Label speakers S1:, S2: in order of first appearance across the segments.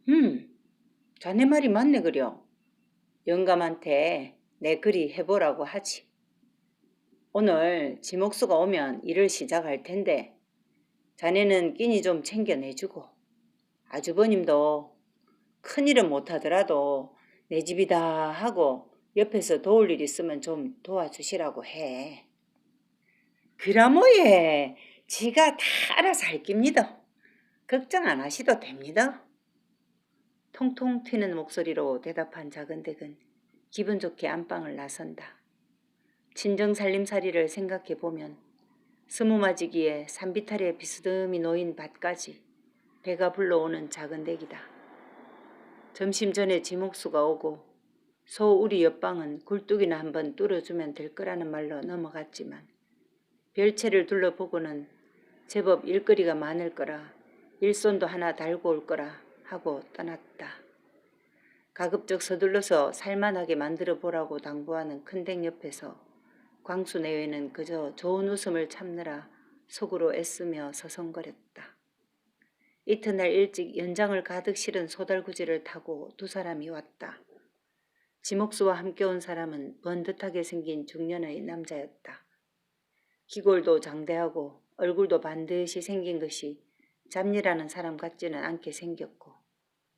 S1: 음, 자네 말이 맞네 그려. 영감한테 내 글이 해보라고 하지. 오늘 지목수가 오면 일을 시작할 텐데 자네는 끼니 좀 챙겨내주고 아주버님도 큰일은 못하더라도 내 집이다 하고 옆에서 도울 일 있으면 좀 도와주시라고 해. 그라모예, 지가 다 알아서 할 깁니다. 걱정 안 하셔도 됩니다. 통통 튀는 목소리로 대답한 작은댁은 기분 좋게 안방을 나선다. 친정 살림살이를 생각해보면 스무맞이기에 산비탈에 비스듬히 놓인 밭까지 배가 불러오는 작은댁이다. 점심 전에 지목수가 오고 소 우리 옆방은 굴뚝이나 한번 뚫어주면 될 거라는 말로 넘어갔지만 별채를 둘러보고는 제법 일거리가 많을 거라 일손도 하나 달고 올 거라 하고 떠났다. 가급적 서둘러서 살만하게 만들어 보라고 당부하는 큰댁 옆에서 광수 내외는 그저 좋은 웃음을 참느라 속으로 애쓰며 서성거렸다. 이튿날 일찍 연장을 가득 실은 소달구지를 타고 두 사람이 왔다. 지목수와 함께 온 사람은 번듯하게 생긴 중년의 남자였다. 기골도 장대하고 얼굴도 반드시 생긴 것이 잡일하는 사람 같지는 않게 생겼고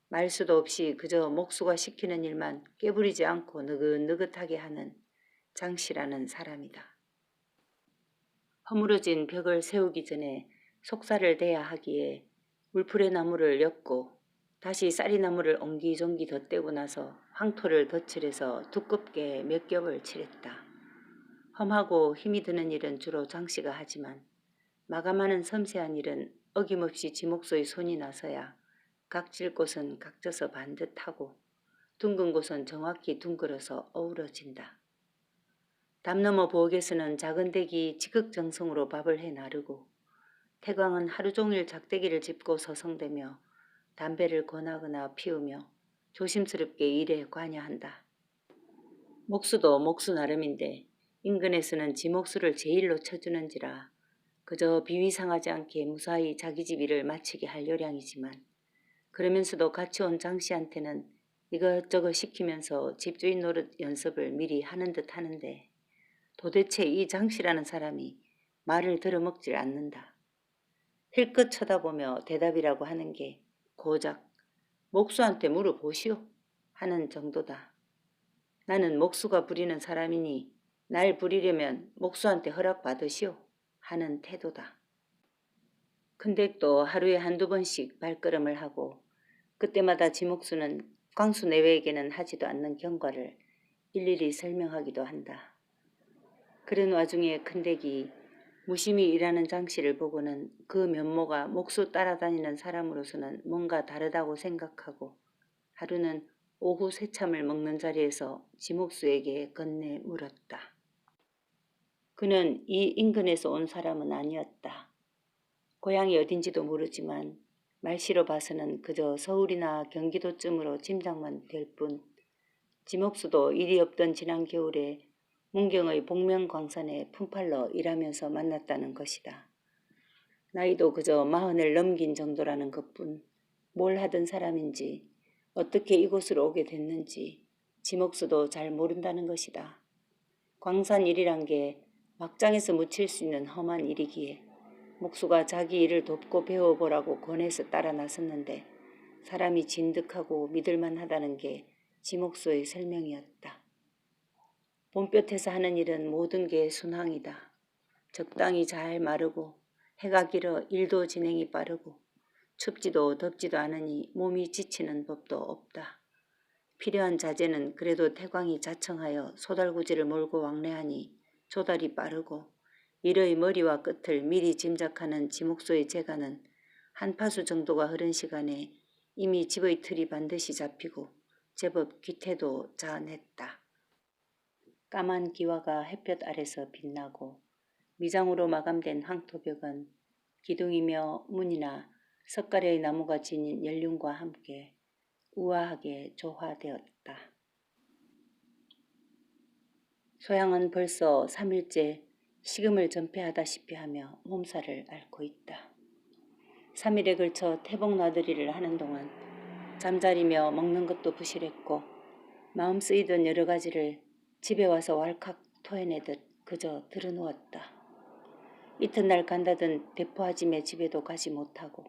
S1: 말수도 없이 그저 목수가 시키는 일만 깨부리지 않고 느긋느긋하게 하는 장씨라는 사람이다. 허물어진 벽을 세우기 전에 속살을 대야 하기에 물풀의 나무를 엮고 다시 쌀이나무를 옹기종기 덧대고 나서 황토를 덧칠해서 두껍게 몇 겹을 칠했다. 험하고 힘이 드는 일은 주로 장씨가 하지만 마감하는 섬세한 일은 어김없이 지목소의 손이 나서야 각질 곳은 각져서 반듯하고 둥근 곳은 정확히 둥그러서 어우러진다. 담 너머 부엌에서는 작은 댁이 지극정성으로 밥을 해 나르고 태광은 하루 종일 작대기를 짚고 서성대며 담배를 권하거나 피우며 조심스럽게 일에 관여한다. 목수도 목수 나름인데 인근에서는 지목수를 제일로 쳐주는지라 그저 비위 상하지 않게 무사히 자기 집 일을 마치게 할 요량이지만 그러면서도 같이 온 장씨한테는 이것저것 시키면서 집주인 노릇 연습을 미리 하는 듯 하는데 도대체 이 장씨라는 사람이 말을 들어먹질 않는다. 힐끗 쳐다보며 대답이라고 하는 게 고작 목수한테 물어보시오 하는 정도다. 나는 목수가 부리는 사람이니 날 부리려면 목수한테 허락받으시오 하는 태도다. 큰댁도 하루에 한두 번씩 발걸음을 하고 그때마다 지목수는 광수 내외에게는 하지도 않는 경과를 일일이 설명하기도 한다. 그런 와중에 큰댁이 무심히 일하는 장씨를 보고는 그 면모가 목수 따라다니는 사람으로서는 뭔가 다르다고 생각하고 하루는 오후 새참을 먹는 자리에서 지목수에게 건네 물었다. 그는 이 인근에서 온 사람은 아니었다. 고향이 어딘지도 모르지만 말씨로 봐서는 그저 서울이나 경기도쯤으로 짐작만 될 뿐 지목수도 일이 없던 지난 겨울에 문경의 복명광산에 품팔러 일하면서 만났다는 것이다. 나이도 그저 40을 넘긴 정도라는 것뿐 뭘 하던 사람인지 어떻게 이곳으로 오게 됐는지 지목수도 잘 모른다는 것이다. 광산 일이란 게 막장에서 묻힐 수 있는 험한 일이기에 목수가 자기 일을 돕고 배워보라고 권해서 따라 나섰는데 사람이 진득하고 믿을만하다는 게 지목수의 설명이었다. 봄볕에서 하는 일은 모든 게 순항이다. 적당히 잘 마르고 해가 길어 일도 진행이 빠르고 춥지도 덥지도 않으니 몸이 지치는 법도 없다. 필요한 자재는 그래도 태광이 자청하여 소달구지를 몰고 왕래하니 조달이 빠르고 일의 머리와 끝을 미리 짐작하는 지목소의 재간은 한 파수 정도가 흐른 시간에 이미 집의 틀이 반드시 잡히고 제법 귀태도 자아냈다. 까만 기와가 햇볕 아래서 빛나고 미장으로 마감된 황토벽은 기둥이며 문이나 석가래의 나무가 지닌 연륜과 함께 우아하게 조화되었다. 소양은 벌써 3일째 식음을 전폐하다시피 하며 몸살을 앓고 있다. 3일에 걸쳐 태복 나들이를 하는 동안 잠자리며 먹는 것도 부실했고 마음 쓰이던 여러 가지를 집에 와서 왈칵 토해내듯 그저 들어누웠다. 이튿날 간다던 대포아짐의 집에도 가지 못하고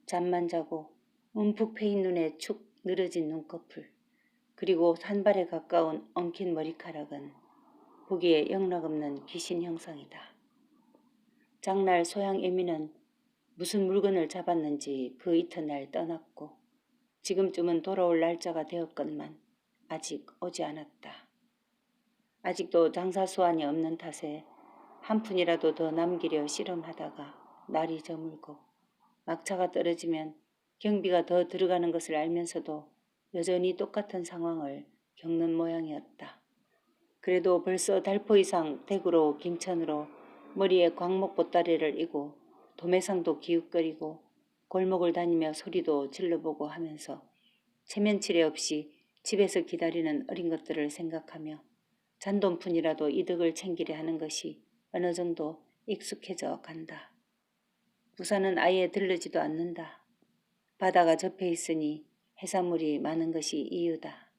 S1: 잠만 자고 움푹 패인 눈에 축 늘어진 눈꺼풀 그리고 산발에 가까운 엉킨 머리카락은 보기에 영락없는 귀신 형상이다. 장날 소양 애미는 무슨 물건을 잡았는지 그 이튿날 떠났고 지금쯤은 돌아올 날짜가 되었건만 아직 오지 않았다. 아직도 장사수완이 없는 탓에 한 푼이라도 더 남기려 씨름하다가 날이 저물고 막차가 떨어지면 경비가 더 들어가는 것을 알면서도 여전히 똑같은 상황을 겪는 모양이었다. 그래도 벌써 달포 이상 대구로 김천으로 머리에 광목 보따리를 이고 도매상도 기웃거리고 골목을 다니며 소리도 질러보고 하면서 체면치레 없이 집에서 기다리는 어린 것들을 생각하며 잔돈푼이라도 이득을 챙기려 하는 것이 어느 정도 익숙해져 간다. 부산은 아예 들르지도 않는다. 바다가 접해 있으니 해산물이 많은 것이 이유다.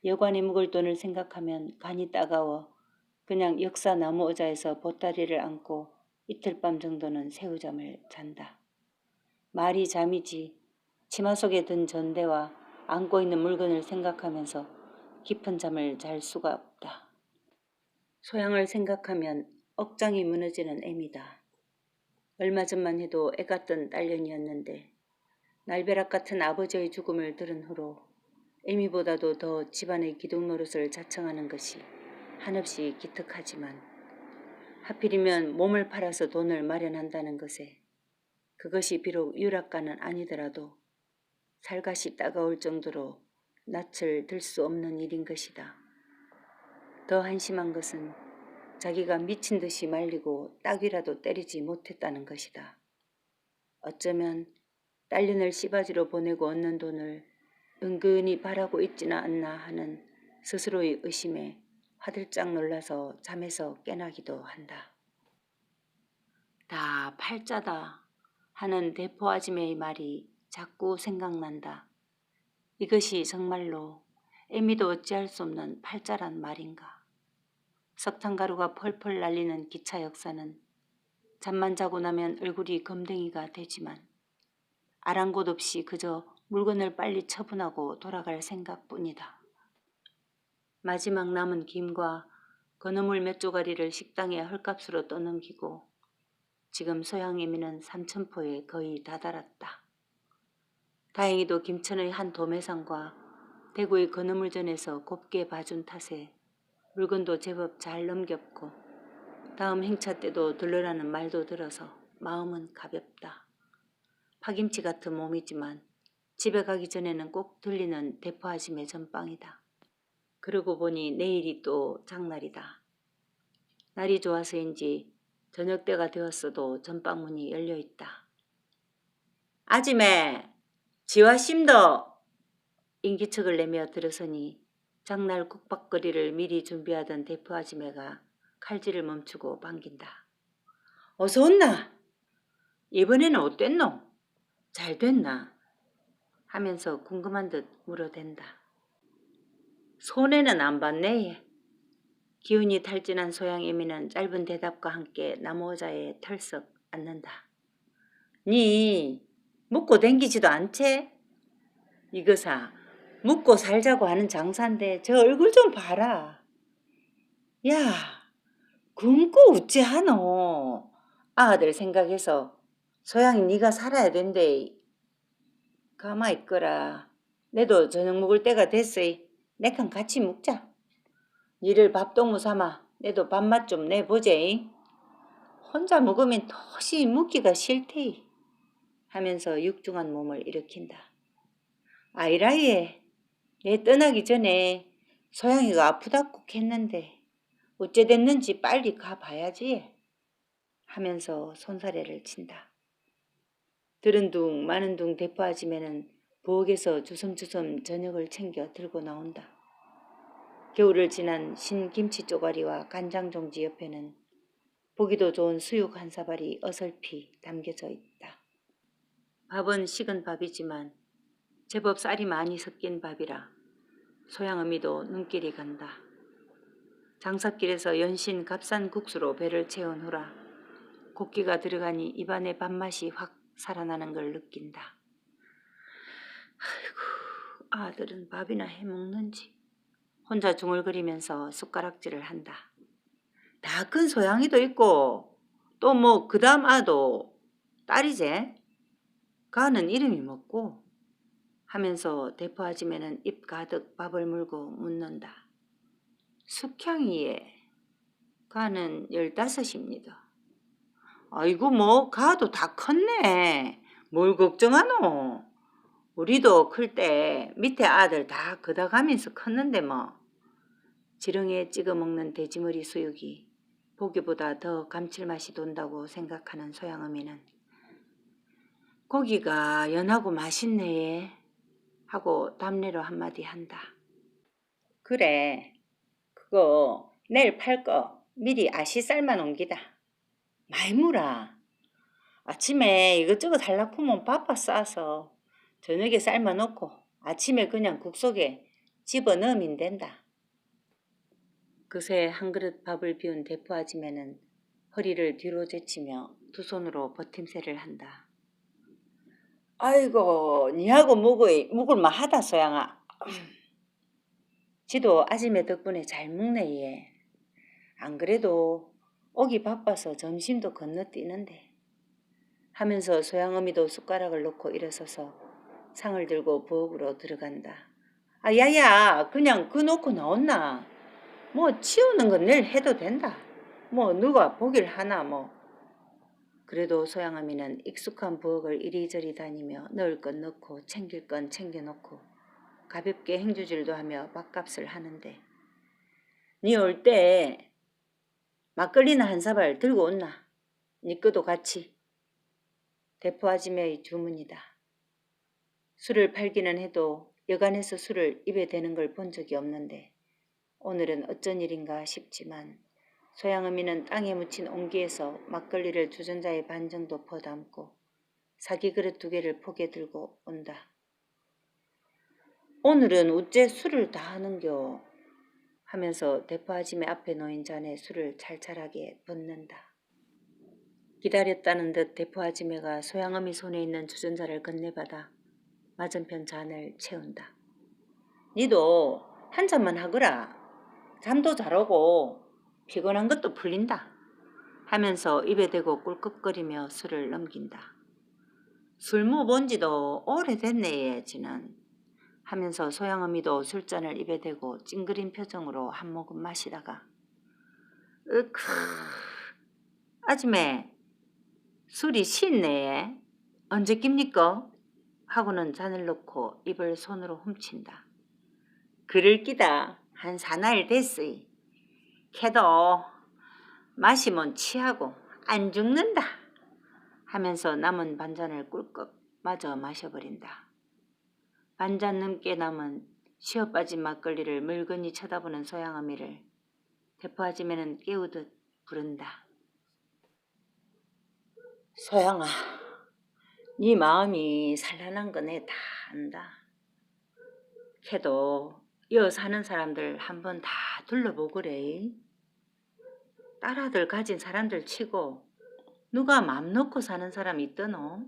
S1: 여관에 묵을 돈을 생각하면 간이 따가워 그냥 역사 나무 의자에서 보따리를 안고 이틀 밤 정도는 새우잠을 잔다. 말이 잠이지 치마 속에 든 전대와 안고 있는 물건을 생각하면서 깊은 잠을 잘 수가 없다. 소양을 생각하면 억장이 무너지는 애미다. 얼마 전만 해도 애 같던 딸년이었는데 날벼락 같은 아버지의 죽음을 들은 후로 애미보다도 더 집안의 기둥 노릇을 자청하는 것이 한없이 기특하지만 하필이면 몸을 팔아서 돈을 마련한다는 것에 그것이 비록 유락가는 아니더라도 살갗이 따가울 정도로 낯을 들 수 없는 일인 것이다. 더 한심한 것은 자기가 미친 듯이 말리고 딱이라도 때리지 못했다는 것이다. 어쩌면 딸년을 씨바지로 보내고 얻는 돈을 은근히 바라고 있지는 않나 하는 스스로의 의심에 화들짝 놀라서 잠에서 깨나기도 한다. 다 팔자다 하는 대포아지매의 말이 자꾸 생각난다. 이것이 정말로 애미도 어찌할 수 없는 팔자란 말인가. 석탄가루가 펄펄 날리는 기차 역사는 잠만 자고 나면 얼굴이 검댕이가 되지만 아랑곳 없이 그저 물건을 빨리 처분하고 돌아갈 생각뿐이다. 마지막 남은 김과 건어물 몇 조가리를 식당에 헐값으로 떠넘기고 지금 소양애미는 삼천포에 거의 다다랐다. 다행히도 김천의 한 도매상과 대구의 건어물전에서 곱게 봐준 탓에 물건도 제법 잘 넘겼고 다음 행차 때도 들러라는 말도 들어서 마음은 가볍다. 파김치 같은 몸이지만 집에 가기 전에는 꼭 들리는 대포아짐의 전빵이다. 그러고 보니 내일이 또 장날이다. 날이 좋아서인지 저녁 때가 되었어도 전빵문이 열려있다. 아지매, 지화심도! 인기척을 내며 들어서니 장날 국밥거리를 미리 준비하던 대포아지매가 칼질을 멈추고 반긴다. 어서 온나? 이번에는 어땠노? 잘 됐나? 하면서 궁금한 듯 물어댄다. 손해는 안 봤네. 기운이 탈진한 소양애미는 짧은 대답과 함께 나무 의자에 털썩 앉는다. 니 묵고 댕기지도 않채? 이거사 묵고 살자고 하는 장사인데 저 얼굴 좀 봐라. 야, 굶고 웃지 하노. 아들 생각해서 소양이 네가 살아야 된대. 가마 있거라. 내도 저녁 먹을 때가 됐으이. 내칸 같이 묵자. 니를 밥동무 삼아 내도 밥맛 좀 내보제. 혼자 먹으면 도시 묵기가 싫대. 하면서 육중한 몸을 일으킨다. 아이라예, 내 떠나기 전에 소양이가 아프다고 했는데 어째 됐는지 빨리 가봐야지. 하면서 손사래를 친다. 들은 둥 마는 둥 대포아지매는 부엌에서 주섬주섬 저녁을 챙겨 들고 나온다. 겨울을 지난 신김치 쪼가리와 간장 종지 옆에는 보기도 좋은 수육 한 사발이 어설피 담겨져 있다. 밥은 식은 밥이지만 제법 쌀이 많이 섞인 밥이라 소양어미도 눈길이 간다. 장사길에서 연신 값싼 국수로 배를 채운 후라 고기가 들어가니 입안에 밥맛이 확 살아나는 걸 느낀다. 아이고, 아들은 밥이나 해먹는지. 혼자 중얼거리면서 숟가락질을 한다. 다 큰 소양이도 있고 또 뭐 그 다음 아도 딸이제. 가는 이름이 뭐고? 하면서 대포 아줌매는 입 가득 밥을 물고 묻는다. 숙향이에. 가는 15입니다. 아이고 뭐 가도 다 컸네. 뭘 걱정하노. 우리도 클 때 밑에 아들 다 걷어가면서 컸는데 뭐. 지렁이에 찍어 먹는 돼지머리 수육이 보기보다 더 감칠맛이 돈다고 생각하는 소양어미는 고기가 연하고 맛있네 하고 답례로 한마디 한다. 그래, 그거 내일 팔 거 미리 아시 삶아 놓기다. 많이 무라. 아침에 이것저것 하려면 바빠 싸서 저녁에 삶아 놓고 아침에 그냥 국 속에 집어넣으면 된다. 그새 한 그릇 밥을 비운 대포 아줌매는 허리를 뒤로 제치며 두 손으로 버팀새를 한다. 아이고, 니하고 묵을만 하다 소양아. 지도 아줌매 덕분에 잘 먹네 얘. 안 그래도 오기 바빠서 점심도 건너뛰는데. 하면서 소양어미도 숟가락을 놓고 일어서서 상을 들고 부엌으로 들어간다. 아 야야, 그냥 그 놓고 나왔나? 뭐 치우는 건 내일 해도 된다. 뭐 누가 보길 하나 뭐. 그래도 소양어미는 익숙한 부엌을 이리저리 다니며 넣을 건 넣고 챙길 건 챙겨놓고 가볍게 행주질도 하며 밥값을 하는데 니 올 때 막걸리나 한 사발 들고 온나? 니 거도 같이. 대포 아줌매의 주문이다. 술을 팔기는 해도 여간해서 술을 입에 대는 걸 본 적이 없는데 오늘은 어쩐 일인가 싶지만 소양어미는 땅에 묻힌 옹기에서 막걸리를 주전자의 반 정도 퍼담고 사기 그릇 2개를 포개 들고 온다. 오늘은 어째 술을 다 하는겨 하면서 대포 아줌매 앞에 놓인 잔에 술을 찰찰하게 붓는다. 기다렸다는 듯 대포 아줌매가 소양어미 손에 있는 주전자를 건네받아 맞은편 잔을 채운다. 니도 한 잔만 하거라. 잠도 잘 오고 피곤한 것도 풀린다. 하면서 입에 대고 꿀꺽거리며 술을 넘긴다. 술 먹어본 지도 오래됐네 얘지는. 하면서 소양어미도 술잔을 입에 대고 찡그린 표정으로 한 모금 마시다가 으크 아줌매 술이 신네. 언제 깁니까? 하고는 잔을 놓고 입을 손으로 훔친다. 그를 끼다 한 사나일 됐으이. 걔도 마시면 취하고 안 죽는다. 하면서 남은 반잔을 꿀꺽 마저 마셔버린다. 반잔 넘게 남은 쉬어빠진 막걸리를 물건히 쳐다보는 소양어미를 대포 아줌매는 깨우듯 부른다. 소양아, 네 마음이 산란한 거 내 다 안다. 걔도 여 사는 사람들 한번 다 둘러보거래. 딸아들 가진 사람들 치고 누가 맘 놓고 사는 사람 있더노?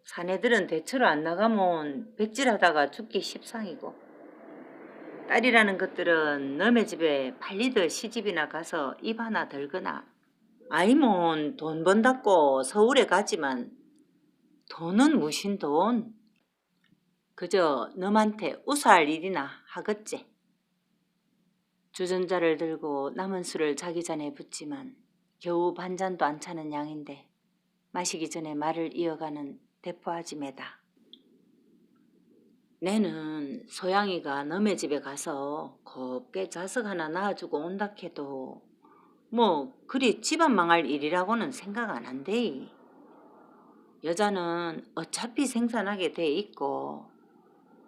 S1: 사내들은 대처로 안 나가면 백질하다가 죽기 십상이고 딸이라는 것들은 너네 집에 팔리듯 시집이나 가서 입 하나 덜거나 아이면 돈 번다고 서울에 가지만 돈은 무신 돈. 그저 너한테 우수할 일이나 하겠지. 주전자를 들고 남은 술을 자기 잔에 붓지만 겨우 반잔도 안 차는 양인데 마시기 전에 말을 이어가는 대포 아줌매다. 내는 소양이가 너네 집에 가서 곱게 자석 하나 낳아주고 온다 해도 뭐 그리 집안 망할 일이라고는 생각 안 한대. 여자는 어차피 생산하게 돼 있고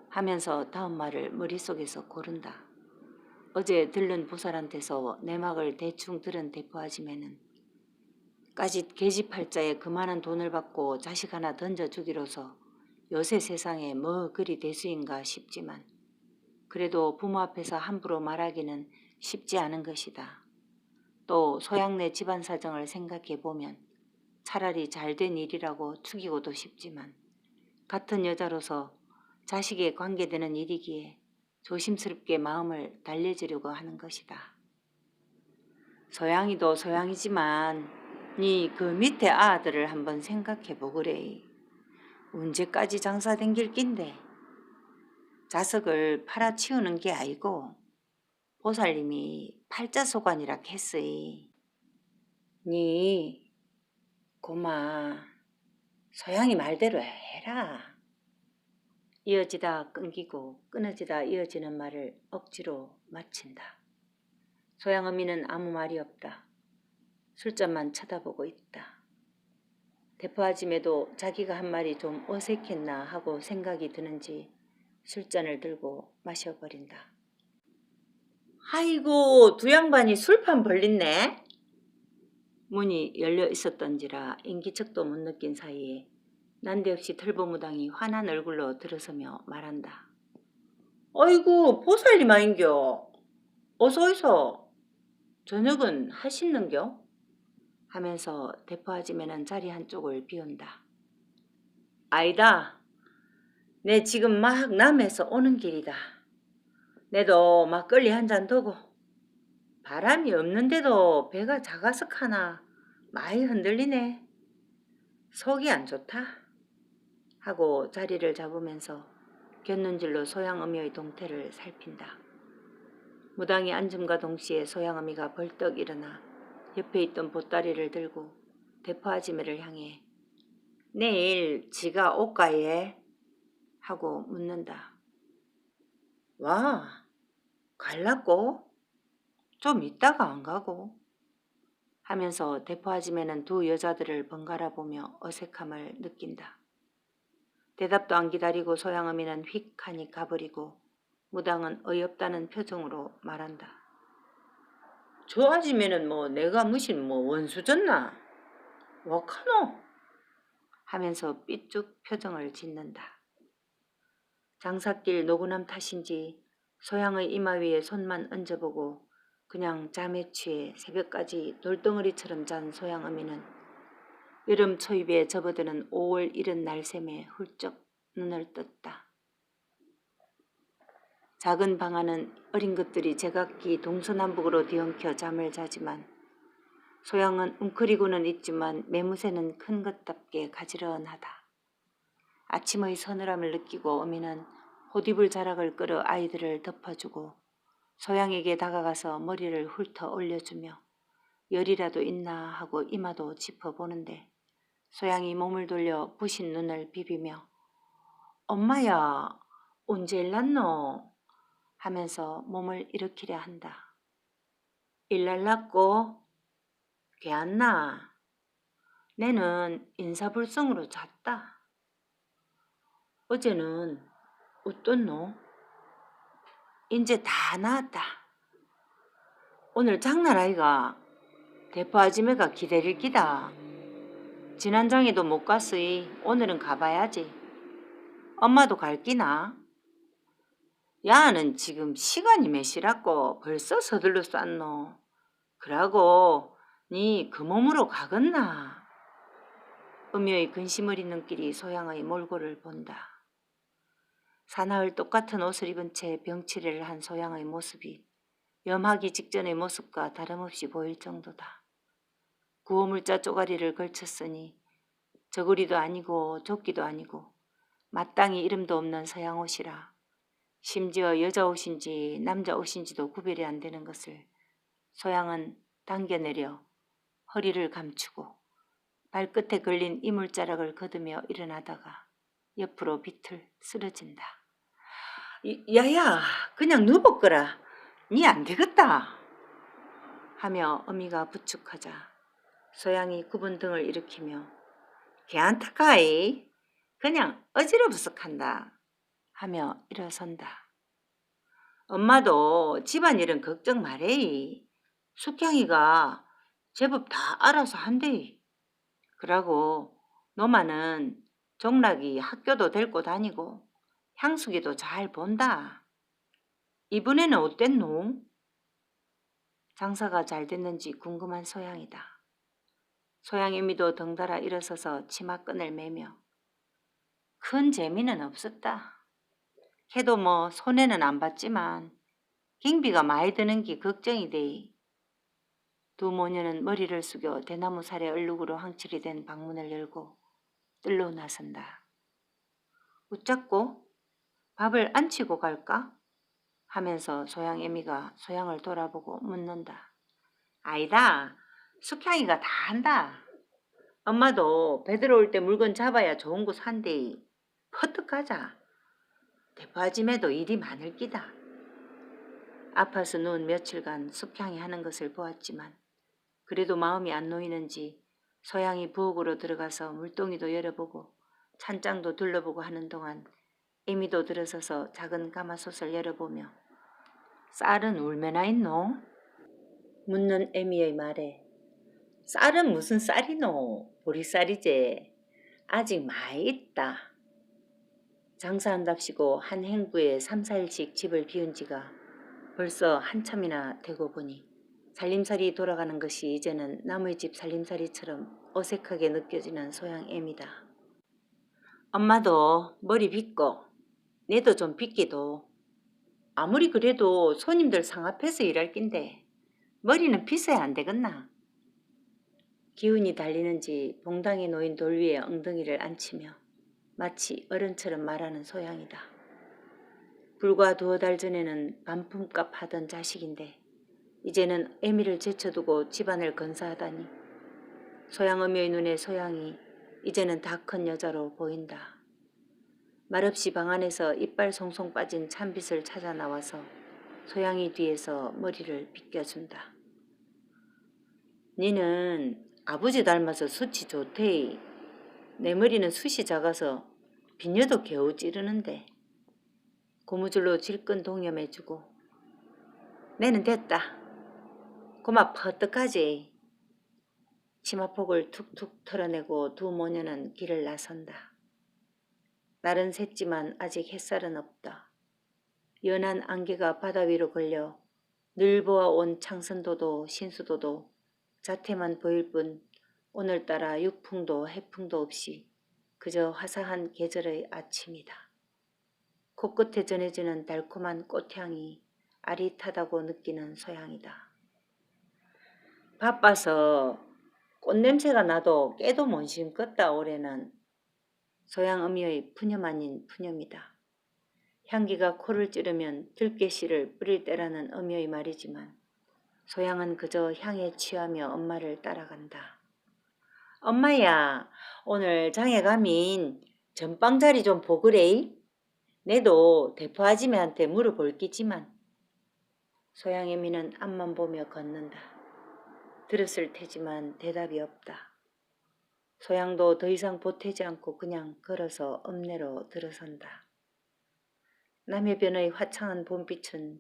S1: 하면서 다음 말을 머릿속에서 고른다. 어제 들른 보살한테서 내막을 대충 들은 대포 아줌매는 까짓 계집팔자에 그만한 돈을 받고 자식 하나 던져주기로서 요새 세상에 뭐 그리 대수인가 싶지만 그래도 부모 앞에서 함부로 말하기는 쉽지 않은 것이다. 또 소양네 집안 사정을 생각해 보면 차라리 잘된 일이라고 축이고도 싶지만 같은 여자로서 자식에 관계되는 일이기에 조심스럽게 마음을 달래주려고 하는 것이다. 소양이도 소양이지만 네 그 밑에 아들을 한번 생각해 보구래. 언제까지 장사 댕길 낀데 자석을 팔아치우는 게 아니고 보살님이 팔자소관이라 했으이. 네 고마 소양이 말대로 해라. 이어지다 끊기고 끊어지다 이어지는 말을 억지로 마친다. 소양어미는 아무 말이 없다. 술잔만 쳐다보고 있다. 대포아짐에도 자기가 한 말이 좀 어색했나 하고 생각이 드는지 술잔을 들고 마셔버린다. 아이고 두 양반이 술판 벌렸네. 문이 열려 있었던지라 인기척도 못 느낀 사이에 난데없이 털보무당이 환한 얼굴로 들어서며 말한다. 아이고 보살님 아인겨. 어서오이소. 저녁은 하시는겨? 하면서 대포아짐에는 자리 한쪽을 비운다. 아이다. 내 지금 막 남해서 오는 길이다. 내도 막걸리 한 잔 더고 바람이 없는데도 배가 자가석하나 많이 흔들리네. 속이 안 좋다. 하고 자리를 잡으면서 곁눈질로 소양어미의 동태를 살핀다. 무당이 앉음과 동시에 소양어미가 벌떡 일어나 옆에 있던 보따리를 들고 대포아지매를 향해 내일 지가 올까예? 하고 묻는다. 와, 갈라고? 좀 있다가 안 가고? 하면서 대포아지매는 두 여자들을 번갈아 보며 어색함을 느낀다. 대답도 안 기다리고 소양어미는 휙 하니 가버리고 무당은 어이없다는 표정으로 말한다. 저 아지매는 뭐 내가 무신 뭐 원수졌나? 워카노? 하면서 삐쭉 표정을 짓는다. 장삿길 노구남 탓인지 소양의 이마 위에 손만 얹어보고 그냥 잠에 취해 새벽까지 돌덩어리처럼 잔 소양어미는 여름 초입에 접어드는 5월 이른 날샘에 훌쩍 눈을 떴다. 작은 방 안은 어린 것들이 제각기 동서남북으로 뒤엉켜 잠을 자지만 소양은 웅크리고는 있지만 매무새는 큰 것답게 가지런하다. 아침의 서늘함을 느끼고 어미는 호디불 자락을 끌어 아이들을 덮어주고 소양에게 다가가서 머리를 훑어 올려주며 열이라도 있나 하고 이마도 짚어보는데 소양이 몸을 돌려 부신 눈을 비비며 엄마야 언제 일났노? 하면서 몸을 일으키려 한다. 일날랐고 개안나 내는 인사불성으로 잤다. 어제는 어떻노? 인제 다 나았다. 오늘 장날 아이가 대포 아지매가 기다릴 기다. 지난장에도 못 갔으이 오늘은 가봐야지. 엄마도 갈 끼나? 야는 지금 시간이 몇 시라고 벌써 서둘러 쌌노. 그러고 니 그 몸으로 가겠나? 음여의 근심어린 눈길이 소양의 몰골을 본다. 사나흘 똑같은 옷을 입은 채 병치레를 한 소양의 모습이 염하기 직전의 모습과 다름없이 보일 정도다. 구호물자 쪼가리를 걸쳤으니 저고리도 아니고 조끼도 아니고 마땅히 이름도 없는 서양 옷이라 심지어 여자 옷인지 남자 옷인지도 구별이 안 되는 것을 소양은 당겨내려 허리를 감추고 발끝에 걸린 이물자락을 걷으며 일어나다가 옆으로 비틀 쓰러진다. 야야 그냥 누워거라. 니 안 되겠다. 하며 어미가 부축하자 소양이 굽은 등을 일으키며 걔안타까이 그냥 어지러부석한다 하며 일어선다. 엄마도 집안일은 걱정 말해이. 숙향이가 제법 다 알아서 한대이. 그러고 노마는 종락이 학교도 데리고 다니고 향수기도 잘 본다. 이번에는 어땠노? 장사가 잘 됐는지 궁금한 소양이다. 소양애미도 덩달아 일어서서 치마끈을 매며 큰 재미는 없었다. 걔도 뭐 손해는 안 봤지만 경비가 많이 드는 게 걱정이 돼. 두 모녀는 머리를 숙여 대나무 살의 얼룩으로 황칠이 된 방문을 열고 뜰로 나선다. 웃자고 밥을 안 치고 갈까? 하면서 소양애미가 소양을 돌아보고 묻는다. 아니다. 숙향이가 다 한다. 엄마도 배 들어올 때 물건 잡아야 좋은 거 산대. 퍼뜩하자. 대파짐에도 일이 많을 끼다. 아파서 누운 며칠간 숙향이 하는 것을 보았지만 그래도 마음이 안 놓이는지 소양이 부엌으로 들어가서 물동이도 열어보고 찬장도 둘러보고 하는 동안 애미도 들어서서 작은 가마솥을 열어보며 쌀은 얼마나 있노? 묻는 애미의 말에 쌀은 무슨 쌀이노? 보리쌀이제. 아직 많이 있다. 장사한답시고 한 행부에 3, 4일씩 집을 비운 지가 벌써 한참이나 되고 보니 살림살이 돌아가는 것이 이제는 남의 집 살림살이처럼 어색하게 느껴지는 소양애미다. 엄마도 머리 빗고 내도 좀 빗기도. 아무리 그래도 손님들 상 앞에서 일할 낀데 머리는 빗어야 안 되겠나? 기운이 달리는지 봉당에 놓인 돌 위에 엉덩이를 앉히며 마치 어른처럼 말하는 소양이다. 불과 2달 전에는 반품값 하던 자식인데 이제는 애미를 제쳐두고 집안을 건사하다니 소양어미의 눈에 소양이 이제는 다 큰 여자로 보인다. 말없이 방 안에서 이빨 송송 빠진 찬빗을 찾아 나와서 소양이 뒤에서 머리를 빗겨준다. 니는 아버지 닮아서 숱이 좋대. 내 머리는 숱이 작아서 비녀도 겨우 찌르는데. 고무줄로 질끈 동여매주고 내는 됐다. 고마 퍼뜩하지. 치마폭을 툭툭 털어내고 두 모녀는 길을 나선다. 날은 샜지만 아직 햇살은 없다. 연한 안개가 바다 위로 걸려 늘 보아온 창선도도 신수도도 자태만 보일 뿐 오늘따라 육풍도 해풍도 없이 그저 화사한 계절의 아침이다. 코끝에 전해지는 달콤한 꽃향이 아릿하다고 느끼는 소양이다. 바빠서 꽃냄새가 나도 깨도 못 심겠다 올해는. 소양어미의 푸념 아닌 푸념이다. 향기가 코를 찌르면 들깨씨를 뿌릴 때라는 어미의 말이지만 소양은 그저 향에 취하며 엄마를 따라간다. 엄마야, 오늘 장에 가민 전빵 자리 좀 보그레이. 내도 대포 아지매한테 물어볼 끼지만. 소양애미는 앞만 보며 걷는다. 들었을 테지만 대답이 없다. 소양도 더 이상 보태지 않고 그냥 걸어서 읍내로 들어선다. 남의 변의 화창한 봄빛은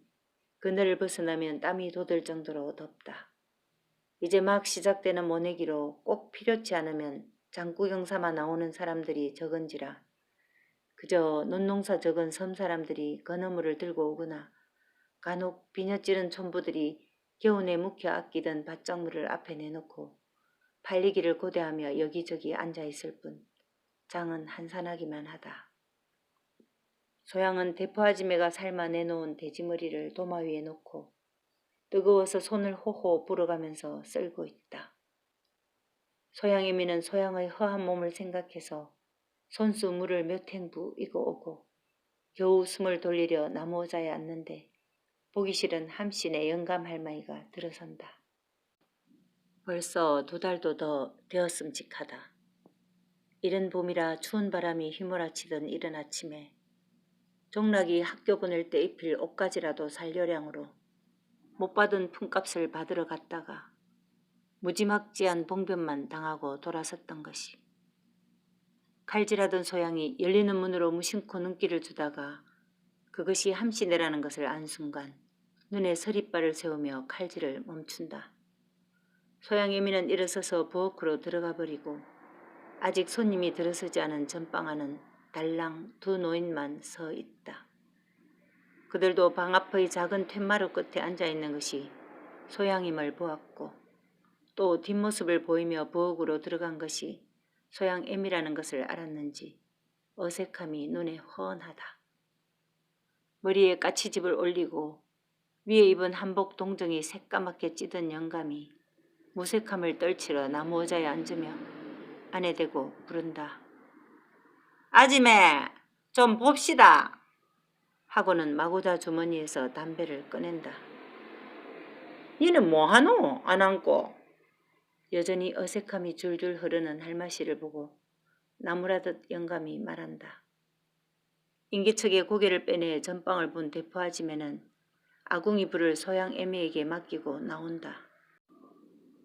S1: 그늘을 벗어나면 땀이 돋을 정도로 덥다. 이제 막 시작되는 모내기로 꼭 필요치 않으면 장구경 삼아 나오는 사람들이 적은지라 그저 논농사 적은 섬사람들이 건어물을 들고 오거나 간혹 비녀찌른 촌부들이 겨우내 묵혀 아끼던 밭작물을 앞에 내놓고 팔리기를 고대하며 여기저기 앉아있을 뿐 장은 한산하기만 하다. 소양은 대포아지매가 삶아 내놓은 돼지머리를 도마 위에 놓고 뜨거워서 손을 호호 불어가면서 썰고 있다. 소양애미는 소양의 허한 몸을 생각해서 손수 물을 몇 행부 이고 오고 겨우 숨을 돌리려 나무 의자에 앉는데 보기 싫은 함신의 영감할머니가 들어선다. 벌써 2달도 더 되었음직하다. 이른 봄이라 추운 바람이 휘몰아치던 이른 아침에 종락이 학교 보낼 때 입힐 옷가지라도 살 요량으로 못 받은 품값을 받으러 갔다가 무지막지한 봉변만 당하고 돌아섰던 것이. 칼질하던 소양이 열리는 문으로 무심코 눈길을 주다가 그것이 함씨네라는 것을 안 순간 눈에 서리발을 세우며 칼질을 멈춘다. 소양애미는 일어서서 부엌으로 들어가 버리고 아직 손님이 들어서지 않은 전방 안은 달랑 두 노인만 서 있다. 그들도 방 앞의 작은 툇마루 끝에 앉아있는 것이 소양임을 보았고 또 뒷모습을 보이며 부엌으로 들어간 것이 소양엠이라는 것을 알았는지 어색함이 눈에 훤하다. 머리에 까치집을 올리고 위에 입은 한복 동정이 새까맣게 찌든 영감이 무색함을 떨치러 나무 의자에 앉으며 안에 대고 부른다. 아지매 좀 봅시다. 하고는 마구자 주머니에서 담배를 꺼낸다. 니는 뭐하노? 안 앉고. 여전히 어색함이 줄줄 흐르는 할마씨를 보고 나무라듯 영감이 말한다. 인기척에 고개를 빼내 전방을 본 대포아지매는 아궁이 불을 소양 애미에게 맡기고 나온다.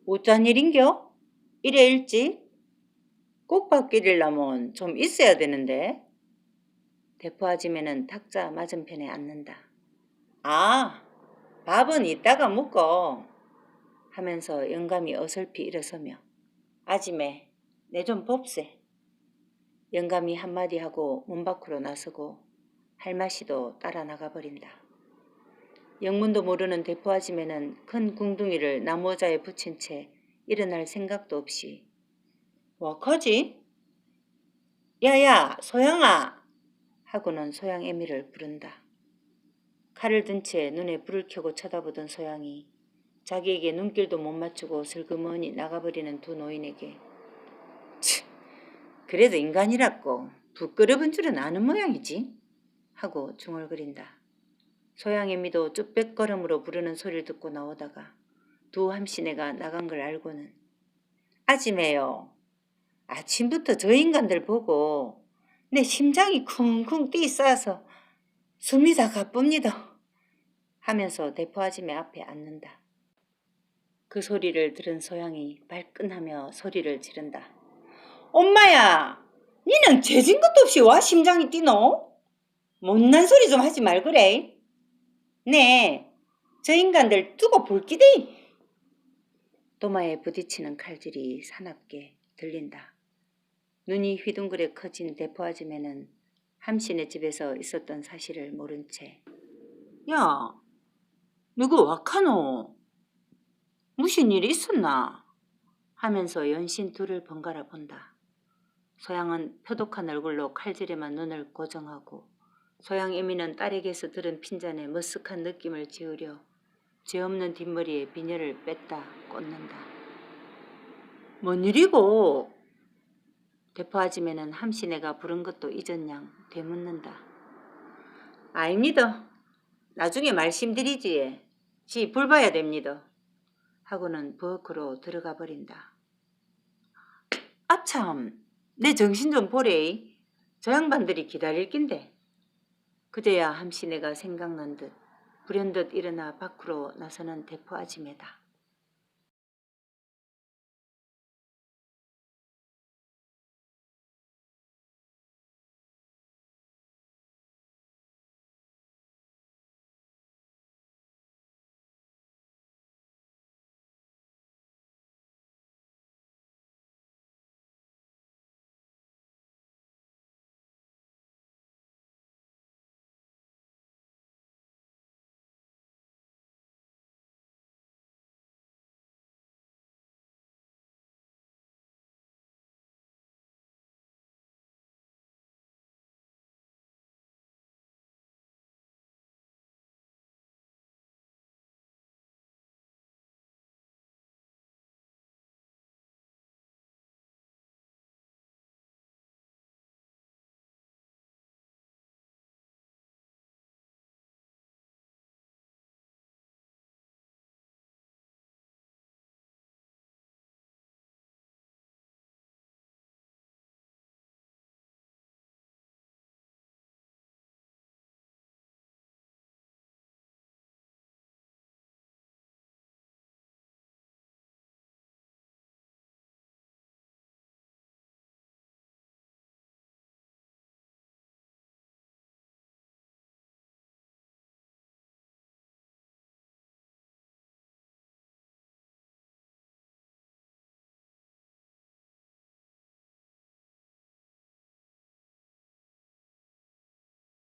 S1: 어쩐 일인겨? 이래 일찍? 꽃밭길이려면 좀 있어야 되는데. 대포아지매는 탁자 맞은편에 앉는다. 아, 밥은 이따가 먹고 하면서 영감이 어설피 일어서며 아지매 내 좀 봅세. 영감이 한마디 하고 문 밖으로 나서고 할마씨도 따라 나가버린다. 영문도 모르는 대포아지매는 큰 궁둥이를 나무 의자에 붙인 채 일어날 생각도 없이 와카지? 야야 소양아 하고는 소양 애미를 부른다. 칼을 든 채 눈에 불을 켜고 쳐다보던 소양이 자기에게 눈길도 못 맞추고 슬그머니 나가버리는 두 노인에게 그래도 인간이라고 부끄러운 줄은 아는 모양이지 하고 중얼거린다. 소양애미도 쭈뼛걸음으로 부르는 소리를 듣고 나오다가 두 함씨네가 나간 걸 알고는 아지매요. 아침부터 저 인간들 보고 내 심장이 쿵쿵 뛰 쌓여서 숨이 다 가쁩니다 하면서 대포아지매 앞에 앉는다. 그 소리를 들은 소양이 발끈하며 소리를 지른다. 엄마야, 니는 재진 것도 없이 와 심장이 뛰노? 못난 소리 좀 하지 말그래. 네, 저 인간들 두고 볼기대. 도마에 부딪히는 칼질이 사납게 들린다. 눈이 휘둥그레 커진 대포아지매는 함씨네 집에서 있었던 사실을 모른 채 야, 누구 와카노? 무슨 일이 있었나? 하면서 연신 둘을 번갈아 본다. 소양은 표독한 얼굴로 칼질에만 눈을 고정하고 소양애미는 딸에게서 들은 핀잔에 머쓱한 느낌을 지으려 죄 없는 뒷머리에 비녀를 뺐다 꽂는다. 뭔 일이고? 대포아지매는 함씨네가 부른 것도 잊었냥 되묻는다. 아닙니다. 나중에 말씀드리지. 지 불 봐야 됩니다. 하고는 부엌으로 들어가 버린다. 아참, 내 정신 좀 보래. 저 양반들이 기다릴 낀데. 그제야 함씨네가 생각난 듯 불현듯 일어나 밖으로 나서는 대포아지매다.